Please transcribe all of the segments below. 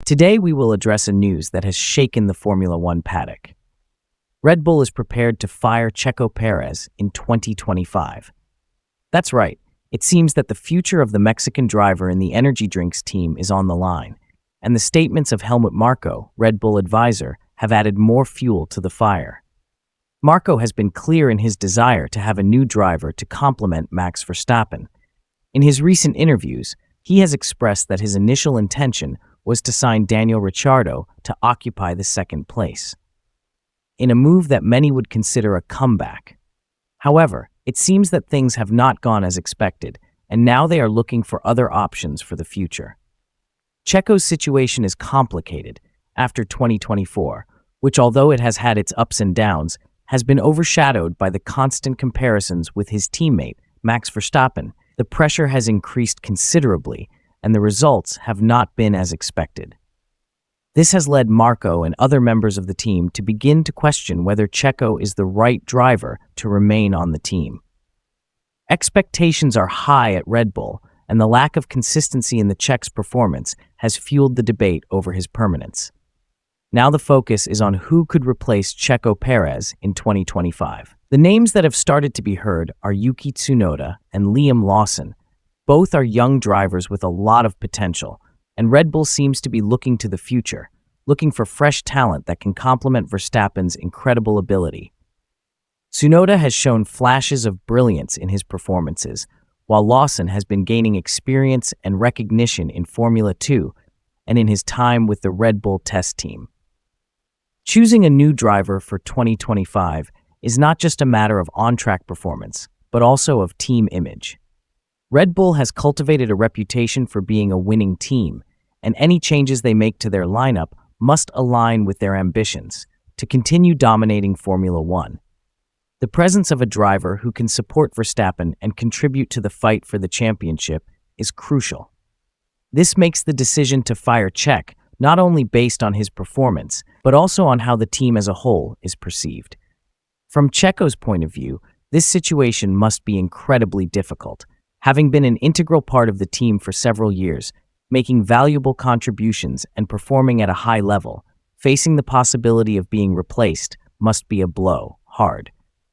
Today we will address a news that has shaken the Formula One paddock. Red Bull is prepared to fire Checo Pérez in 2025. That's right, it seems that the future of the Mexican driver in the energy drinks team is on the line, and the statements of Helmut Marko, Red Bull advisor, have added more fuel to the fire. Marko has been clear in his desire to have a new driver to complement Max Verstappen. In his recent interviews, he has expressed that his initial intention was to sign Daniel Ricciardo to occupy the second place, in a move that many would consider a comeback. However, it seems that things have not gone as expected, and now they are looking for other options for the future. Checo's situation is complicated after 2024, which, although it has had its ups and downs, has been overshadowed by the constant comparisons with his teammate, Max Verstappen. The pressure has increased considerably, and the results have not been as expected. This has led Marko and other members of the team to begin to question whether Checo is the right driver to remain on the team. Expectations are high at Red Bull, and the lack of consistency in the Czech's performance has fueled the debate over his permanence. Now the focus is on who could replace Checo Pérez in 2025. The names that have started to be heard are Yuki Tsunoda and Liam Lawson. Both are young drivers with a lot of potential, and Red Bull seems to be looking to the future, looking for fresh talent that can complement Verstappen's incredible ability. Tsunoda has shown flashes of brilliance in his performances, while Lawson has been gaining experience and recognition in Formula 2 and in his time with the Red Bull test team. Choosing a new driver for 2025 is not just a matter of on-track performance, but also of team image. Red Bull has cultivated a reputation for being a winning team, and any changes they make to their lineup must align with their ambitions to continue dominating Formula One. The presence of a driver who can support Verstappen and contribute to the fight for the championship is crucial. This makes the decision to fire Checo not only based on his performance, but also on how the team as a whole is perceived. From Checo's point of view, this situation must be incredibly difficult. Having been an integral part of the team for several years, making valuable contributions and performing at a high level, facing the possibility of being replaced must be a blow, hard.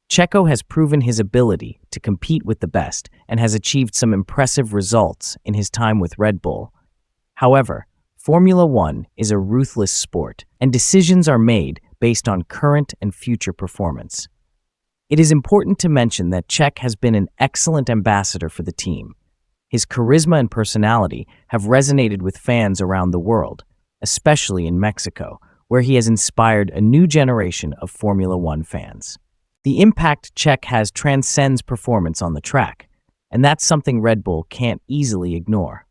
Checo has proven his ability to compete with the best and has achieved some impressive results in his time with Red Bull. However, Formula One is a ruthless sport, and decisions are made based on current and future performance. It is important to mention that Checo has been an excellent ambassador for the team. His charisma and personality have resonated with fans around the world, especially in Mexico, where he has inspired a new generation of Formula One fans. The impact Checo has transcends performance on the track, and that's something Red Bull can't easily ignore.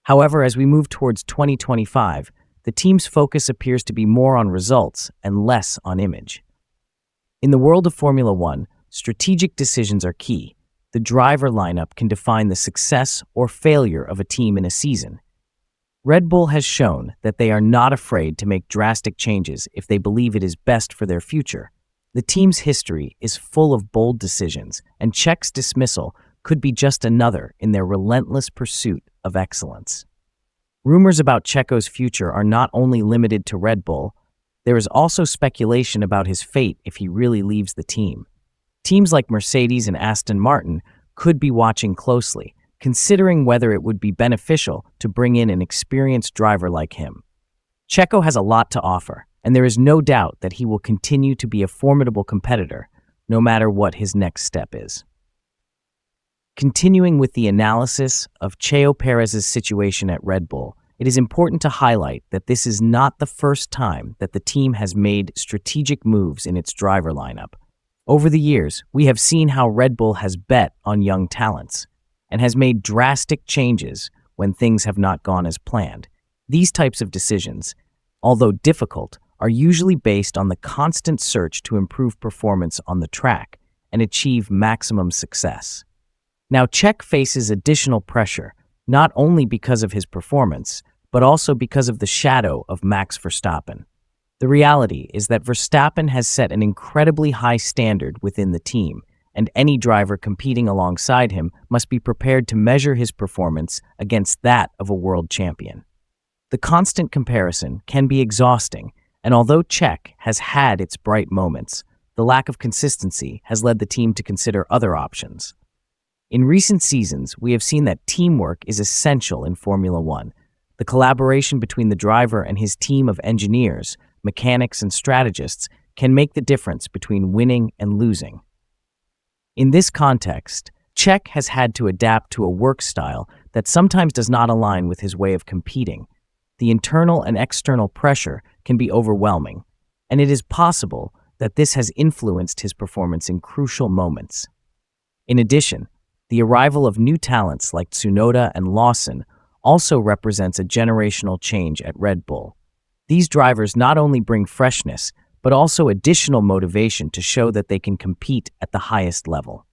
However, as we move towards 2025, the team's focus appears to be more on results and less on image. In the world of Formula One, strategic decisions are key. The driver lineup can define the success or failure of a team in a season. Red Bull has shown that they are not afraid to make drastic changes if they believe it is best for their future. The team's history is full of bold decisions, and Checo's dismissal could be just another in their relentless pursuit of excellence. Rumors about Checo's future are not only limited to Red Bull. There is also speculation about his fate if he really leaves the team. Teams like Mercedes and Aston Martin could be watching closely, considering whether it would be beneficial to bring in an experienced driver like him. Checo has a lot to offer, and there is no doubt that he will continue to be a formidable competitor, no matter what his next step is. Continuing with the analysis of Checo Pérez's situation at Red Bull, it is important to highlight that this is not the first time that the team has made strategic moves in its driver lineup. Over the years, we have seen how Red Bull has bet on young talents and has made drastic changes when things have not gone as planned. These types of decisions, although difficult, are usually based on the constant search to improve performance on the track and achieve maximum success. Now, Checo faces additional pressure, not only because of his performance, but also because of the shadow of Max Verstappen. The reality is that Verstappen has set an incredibly high standard within the team, and any driver competing alongside him must be prepared to measure his performance against that of a world champion. The constant comparison can be exhausting, and although Czech has had its bright moments, the lack of consistency has led the team to consider other options. In recent seasons, we have seen that teamwork is essential in Formula One. The collaboration between the driver and his team of engineers, mechanics, and strategists can make the difference between winning and losing. In this context, Czech has had to adapt to a work style that sometimes does not align with his way of competing. The internal and external pressure can be overwhelming, and it is possible that this has influenced his performance in crucial moments. In addition, the arrival of new talents like Tsunoda and Lawson also represents a generational change at Red Bull. These drivers not only bring freshness, but also additional motivation to show that they can compete at the highest level.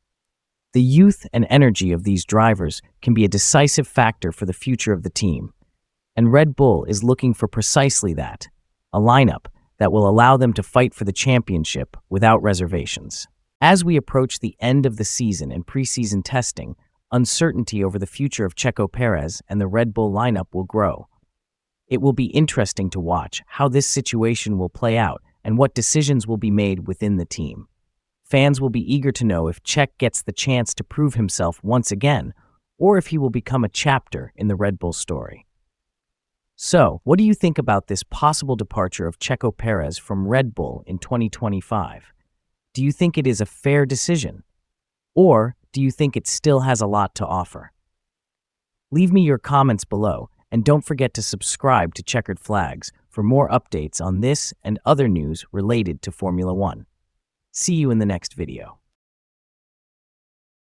The youth and energy of these drivers can be a decisive factor for the future of the team, and Red Bull is looking for precisely that, a lineup that will allow them to fight for the championship without reservations. As we approach the end of the season and preseason testing, uncertainty over the future of Checo Pérez and the Red Bull lineup will grow. It will be interesting to watch how this situation will play out and what decisions will be made within the team. Fans will be eager to know if Czech gets the chance to prove himself once again, or if he will become a chapter in the Red Bull story. So, what do you think about this possible departure of Checo Pérez from Red Bull in 2025? Do you think it is a fair decision? Or do you think it still has a lot to offer? Leave me your comments below, and don't forget to subscribe to Checkered Flags for more updates on this and other news related to Formula One. See you in the next video.